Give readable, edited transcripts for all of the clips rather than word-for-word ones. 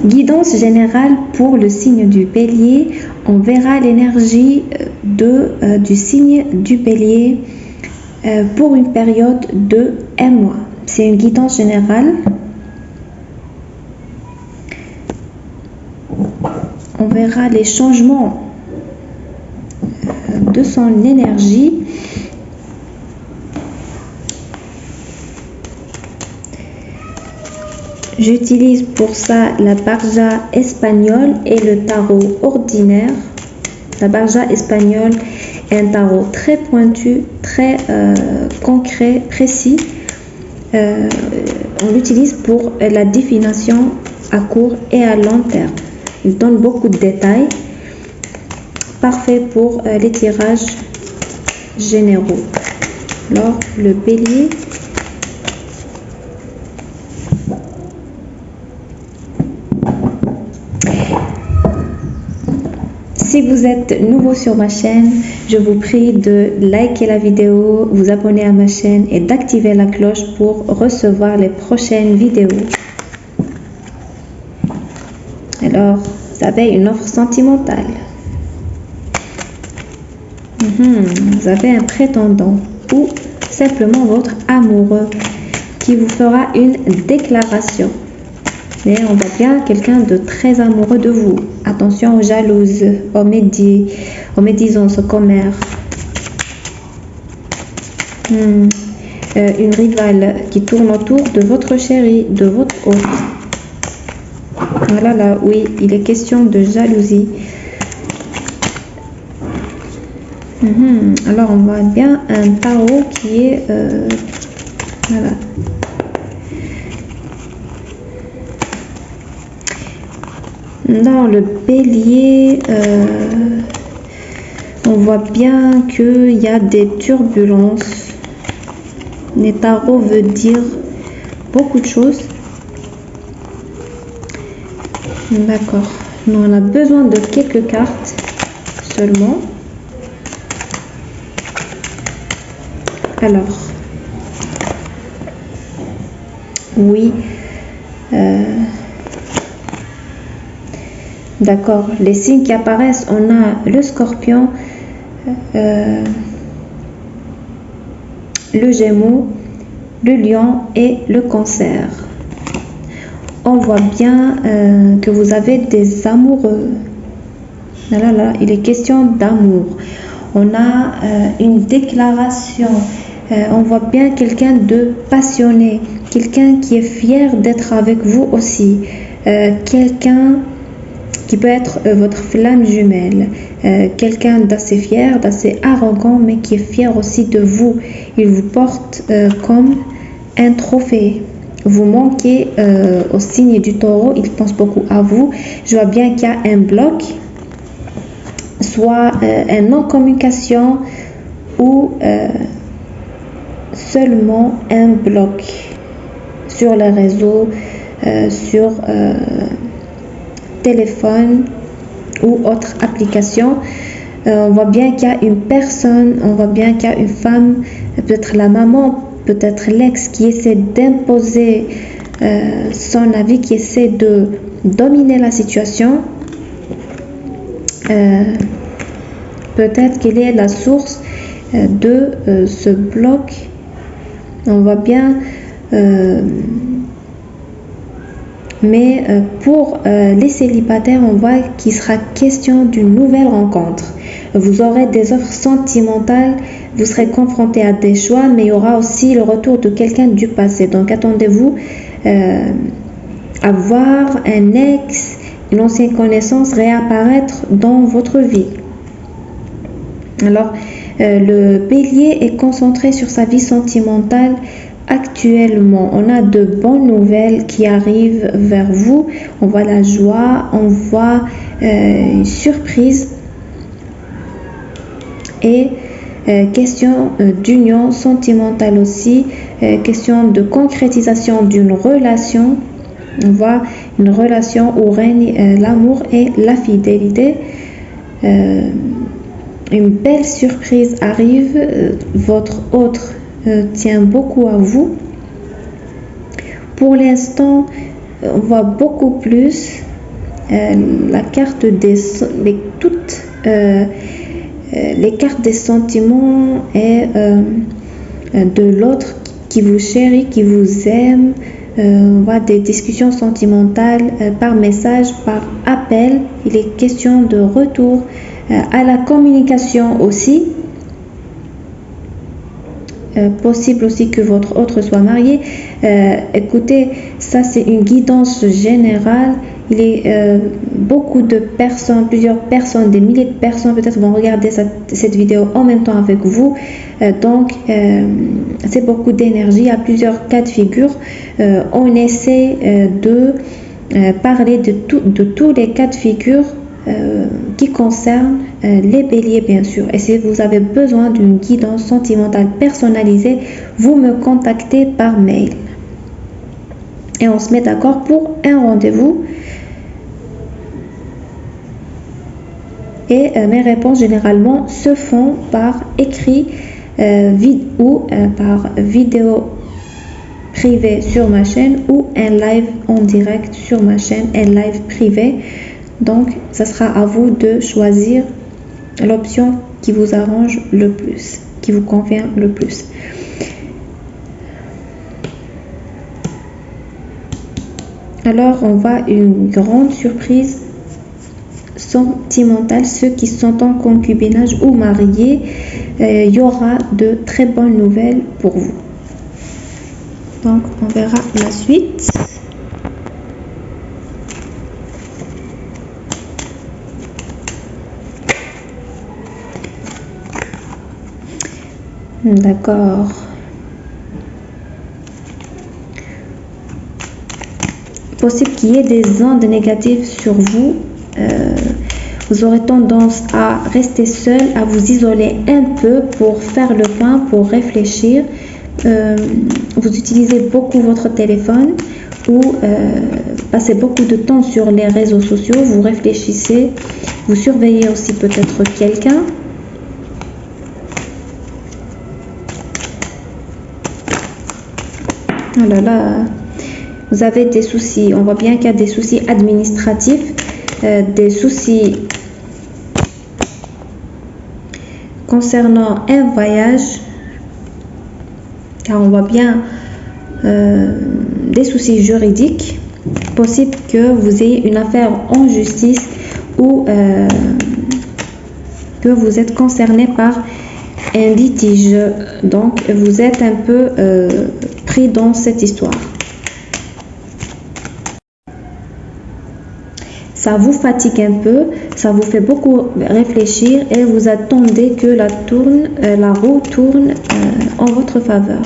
Guidance générale pour le signe du Bélier. On verra l'énergie du signe du Bélier pour une période de 1 mois. C'est une guidance générale. On verra les changements de son énergie. J'utilise pour ça la barja espagnole et le tarot ordinaire. La barja espagnole est un tarot très pointu, très concret, précis. On l'utilise pour la divination à court et à long terme. Il donne beaucoup de détails. Parfait pour les tirages généraux. Alors, le Bélier. Si vous êtes nouveau sur ma chaîne, je vous prie de liker la vidéo, vous abonner à ma chaîne et d'activer la cloche pour recevoir les prochaines vidéos. Alors, vous avez une offre sentimentale. Vous avez un prétendant ou simplement votre amoureux qui vous fera une déclaration. Mais on voit bien quelqu'un de très amoureux de vous. Attention aux jalouses, aux médisances, aux commères. Une rivale qui tourne autour de votre chéri, de votre autre. Voilà, là, oui, il est question de jalousie. Alors, on voit bien un tarot qui est... voilà. Dans le Bélier, on voit bien qu'il y a des turbulences. Les tarots veulent dire beaucoup de choses. D'accord. Nous, on a besoin de quelques cartes seulement. Alors, oui. D'accord. Les signes qui apparaissent, on a le Scorpion, le Gémeaux, le Lion et le Cancer. On voit bien que vous avez des amoureux. Là, il est question d'amour. On a une déclaration. On voit bien quelqu'un de passionné, quelqu'un qui est fier d'être avec vous aussi, quelqu'un qui peut être votre flamme jumelle, quelqu'un d'assez fier, d'assez arrogant, mais qui est fier aussi de vous. Il vous porte comme un trophée. Vous manquez au signe du taureau, il pense beaucoup à vous. Je vois bien qu'il y a un bloc, soit une non-communication ou seulement un bloc sur les réseaux, sur téléphone ou autre application. On voit bien qu'il y a une personne, on voit bien qu'il y a une femme, peut-être la maman, peut-être l'ex qui essaie d'imposer son avis, qui essaie de dominer la situation. Peut-être qu'il est la source de ce bloc. On voit bien, mais pour les célibataires, on voit qu'il sera question d'une nouvelle rencontre. Vous aurez des offres sentimentales, vous serez confronté à des choix, mais il y aura aussi le retour de quelqu'un du passé. Donc attendez-vous à voir un ex, une ancienne connaissance réapparaître dans votre vie. Alors, le Bélier est concentré sur sa vie sentimentale actuellement. On a de bonnes nouvelles qui arrivent vers vous. On voit la joie, on voit une surprise et question d'union sentimentale aussi, question de concrétisation d'une relation. On voit une relation où règne l'amour et la fidélité. Une belle surprise arrive, votre autre tient beaucoup à vous. Pour l'instant, on voit beaucoup plus la carte toutes les cartes des sentiments et de l'autre qui vous chérit, qui vous aime. On voit des discussions sentimentales par message, par appel. Il est question de retour à la communication aussi. Possible aussi que votre autre soit marié. Écoutez, ça c'est une guidance générale. Il est beaucoup de personnes, plusieurs personnes, des milliers de personnes peut-être vont regarder cette vidéo en même temps avec vous. Donc, c'est beaucoup d'énergie à plusieurs cas de figure. On essaie de parler de tous les cas de figure qui concernent les béliers, bien sûr. Et si vous avez besoin d'une guidance sentimentale personnalisée, vous me contactez par mail. Et on se met d'accord pour un rendez-vous. Et mes réponses généralement se font par écrit ou par vidéo privée sur ma chaîne ou un live en direct sur ma chaîne, un live privé. Donc, ça sera à vous de choisir l'option qui vous arrange le plus, qui vous convient le plus. Alors, on voit une grande surprise sentimentale. Ceux qui sont en concubinage ou mariés, il y aura de très bonnes nouvelles pour vous. Donc, on verra la suite. D'accord. Possible qu'il y ait des ondes négatives sur vous. Vous aurez tendance à rester seul, à vous isoler un peu pour faire le point, pour réfléchir. Vous utilisez beaucoup votre téléphone ou passez beaucoup de temps sur les réseaux sociaux. Vous réfléchissez, vous surveillez aussi peut-être quelqu'un. Oh là là, vous avez des soucis. On voit bien qu'il y a des soucis administratifs, des soucis concernant un voyage, car on voit bien des soucis juridiques. Possible que vous ayez une affaire en justice ou que vous êtes concerné par un litige. Donc, vous êtes un peu pris dans cette histoire. Ça vous fatigue un peu, ça vous fait beaucoup réfléchir et vous attendez que la roue tourne en votre faveur.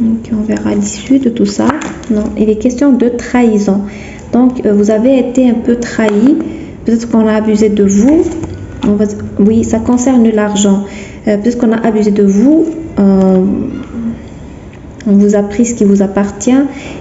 Donc, on verra l'issue de tout ça. Non, il est question de trahison. Donc, vous avez été un peu trahi. Peut-être qu'on a abusé de vous. Oui, ça concerne l'argent. Peut-être qu'on a abusé de vous. On vous a pris ce qui vous appartient.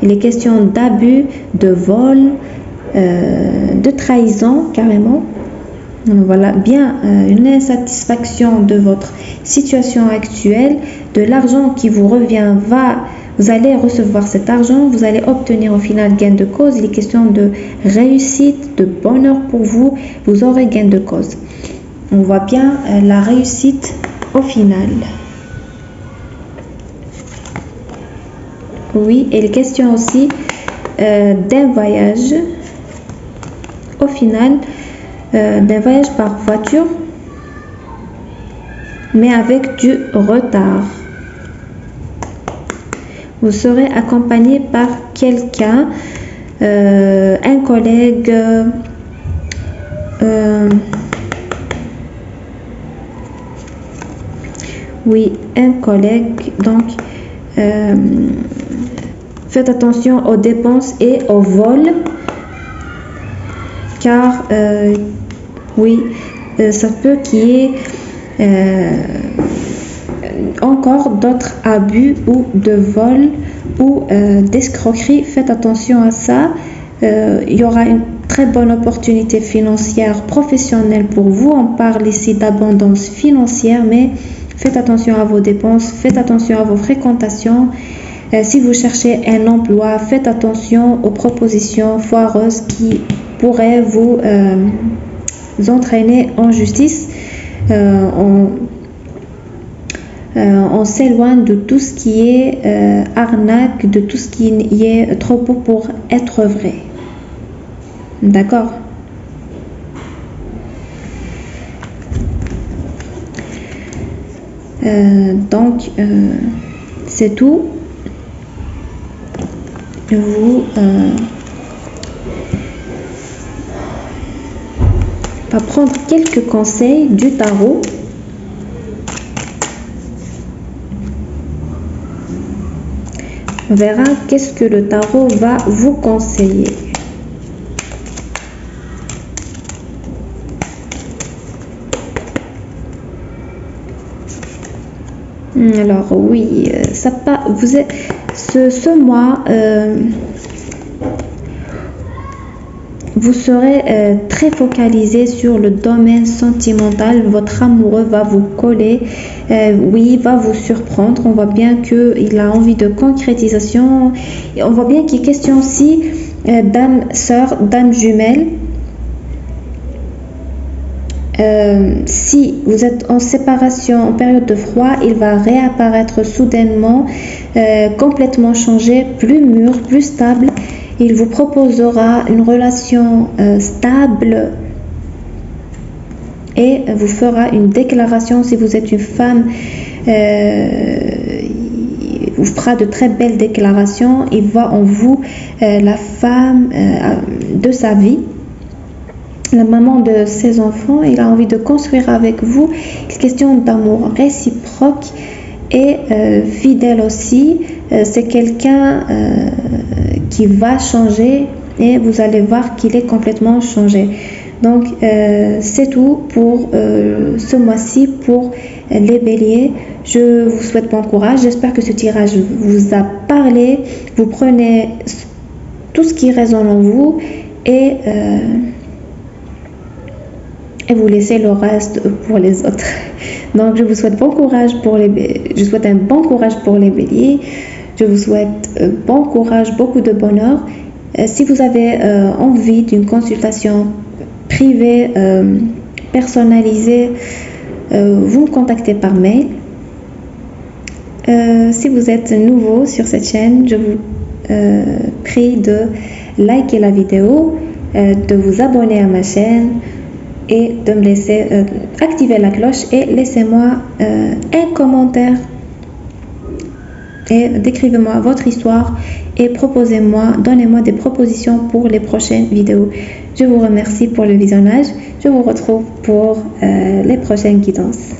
Il est question d'abus, de vol, de trahison, carrément. Voilà, bien une insatisfaction de votre situation actuelle, de l'argent qui vous revient, vous allez recevoir cet argent, vous allez obtenir au final gain de cause. Il est question de réussite, de bonheur pour vous, vous aurez gain de cause. On voit bien la réussite au final. Oui, et il est question aussi d'un voyage au final. D'un voyage par voiture, mais avec du retard. Vous serez accompagné par quelqu'un, un collègue, oui, un collègue. Donc, faites attention aux dépenses et au vol. Car oui, ça peut qu'il y ait encore d'autres abus ou de vol ou d'escroquerie. Faites attention à ça. Il y aura une très bonne opportunité financière professionnelle pour vous. On parle ici d'abondance financière, mais faites attention à vos dépenses, faites attention à vos fréquentations. Si vous cherchez un emploi, faites attention aux propositions foireuses qui pourraient vous entraîner en justice. On s'éloigne de tout ce qui est arnaque, de tout ce qui est trop beau pour être vrai. D'accord? Donc, c'est tout. Vous va prendre quelques conseils du tarot. On verra qu'est-ce que le tarot va vous conseiller. Alors oui, ça pas, vous êtes, ce mois, vous serez très focalisé sur le domaine sentimental. Votre amoureux va vous coller, oui, va vous surprendre. On voit bien qu'il a envie de concrétisation. Et on voit bien qu'il est question aussi d'âme sœur, d'âme jumelle. Si vous êtes en séparation, en période de froid, il va réapparaître soudainement, complètement changé, plus mûr, plus stable. Il vous proposera une relation stable et vous fera une déclaration. Si vous êtes une femme, il vous fera de très belles déclarations. Il voit en vous la femme de sa vie, la maman de ses enfants. Il a envie de construire avec vous. C'est question d'amour réciproque et fidèle aussi. C'est quelqu'un qui va changer et vous allez voir qu'il est complètement changé. Donc c'est tout pour ce mois-ci pour les béliers. Je vous souhaite bon courage. J'espère que ce tirage vous a parlé. Vous prenez tout ce qui résonne en vous et vous laissez le reste pour les autres. Donc je vous souhaite bon courage pour je souhaite un bon courage pour les béliers. Je vous souhaite bon courage, beaucoup de bonheur. Si vous avez envie d'une consultation privée, personnalisée, vous me contactez par mail. Si vous êtes nouveau sur cette chaîne, je vous prie de liker la vidéo, de vous abonner à ma chaîne et de me laisser activer la cloche et laissez-moi un commentaire et décrivez-moi votre histoire et donnez-moi des propositions pour les prochaines vidéos. Je vous remercie pour le visionnage. Je vous retrouve pour les prochaines guidances.